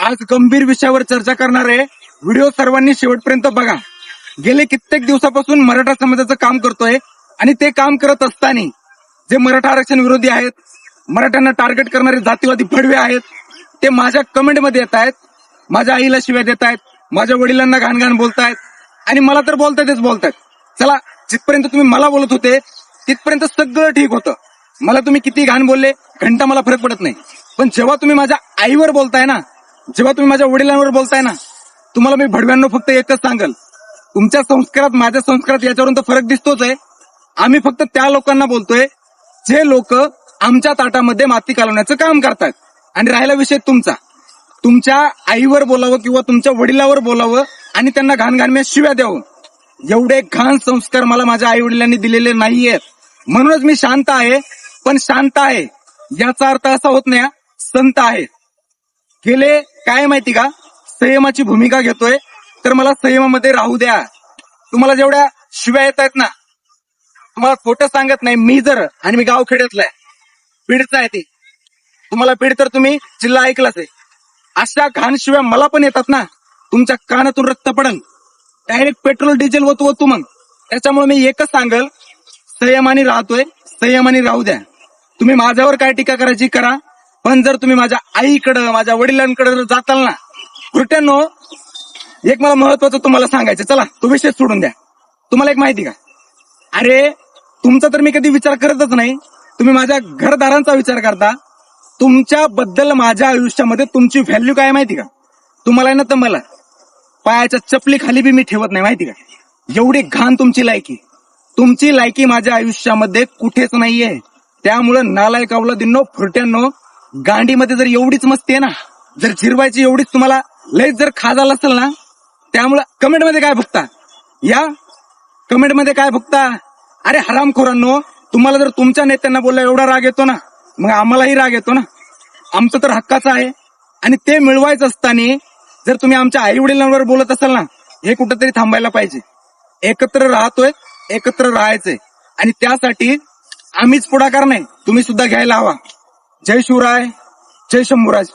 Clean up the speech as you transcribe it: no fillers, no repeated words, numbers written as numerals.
आज गंभीर विषयावर चर्चा करणार आहे. व्हिडिओ सर्वांनी शेवटपर्यंत बघा. गेले कित्येक दिवसापासून मराठा समाजाचं काम करतोय आणि ते काम करत असताना जे मराठा आरक्षण विरोधी आहेत, मराठ्यांना टार्गेट करणारे जातीवादी भडवे आहेत, ते माझ्या कमेंटमध्ये येत आहेत, माझ्या आईला शिव्या देत आहेत, माझ्या वडिलांना घाण बोलतायत आणि मला तर बोलतायत. चला, जिथपर्यंत तुम्ही मला बोलत होते तिथपर्यंत सगळं ठीक होतं. मला तुम्ही किती घाण बोलले घंटा मला फरक पडत नाही. पण जेव्हा तुम्ही माझ्या आईवर बोलताय ना, जेव्हा तुम्ही माझ्या वडिलांवर बोलताय ना, तुम्हाला मी भडव्यांना फक्त एकच सांगल, तुमच्या संस्कारात माझ्या संस्कारात याच्यावरून तर फरक दिसतोच आहे. आम्ही फक्त त्या लोकांना बोलतोय जे लोक आमच्या ताटामध्ये माती कालवण्याचं काम करतात. आणि राहिला विषय तुमचा, तुमच्या आईवर बोलावं किंवा तुमच्या वडिलावर बोलावं आणि त्यांना घाण शिव्या द्यावं, एवढे घाण संस्कार मला माझ्या आई वडिलांनी दिलेले नाहीयेत. म्हणूनच मी शांत आहे. पण शांत आहे याचा अर्थ असा होत नाही संत आहे. गेले काय माहिती का, संयमाची भूमिका घेतोय तर मला संयमामध्ये राहू द्या. तुम्हाला जेवढ्या शिव्या येत आहेत ना, तुम्हाला खोटं सांगत नाही मी आणि मी गावखेड्यातलाय, बीडचा आहे ते. तुम्हाला बीड तर तुम्ही जिल्हा ऐकलाच आहे. अशा घाण शिव्या मला पण येतात ना, तुमच्या कानातून रक्त पडल, डायरेक्ट पेट्रोल डिझेल वतू मग. त्याच्यामुळे मी एकच सांगल, संयमाने राहतोय, संयमाने राहू द्या. तुम्ही माझ्यावर काय टीका करायची करा, पण जर तुम्ही माझ्या आईकडं माझ्या वडिलांकडे जर जाताल ना, कृत्यांनो, एक मला महत्वाचं तुम्हाला सांगायचं. चला, तो विषय सोडून द्या. तुम्हाला एक माहिती का, अरे तुमचा तर मी कधी विचार करतच नाही, तुम्ही माझ्या घरदारांचा विचार करता. तुमच्याबद्दल माझ्या आयुष्यामध्ये तुमची व्हॅल्यू काय माहिती का, तुम्हाला ना तर मला पायाच्या चपली खाली बी मी ठेवत नाही माहिती का. एवढी घाण तुमची लायकी माझ्या आयुष्यामध्ये कुठेच नाहीये. त्यामुळं नालायक अवलादींनो, फुरट्यांनो, गांडीमध्ये जर एवढीच मस्ती आहे ना, जर झिरवायची एवढीच तुम्हाला लयच जर खाजाला असेल ना, त्यामुळं कमेंटमध्ये काय भुकता, या कमेंटमध्ये काय भुकता. अरे हरामखोरांनो, तुम्हाला जर तुमच्या नेत्यांना बोलला एवढा राग येतो ना, मग आम्हालाही राग येतो ना. आमचं तर हक्काचं आहे आणि ते मिळवायचं असताना जर तुम्ही आमच्या आई वडिलांवर बोलत असाल ना, हे कुठंतरी थांबायला पाहिजे. एकत्र राहतोय, एकत्र राहायचंय आणि त्यासाठी आम्हीच पुढाकार नाही, तुम्ही सुद्धा घ्यायला हवा. जय शिवराय, जय शंभूराज.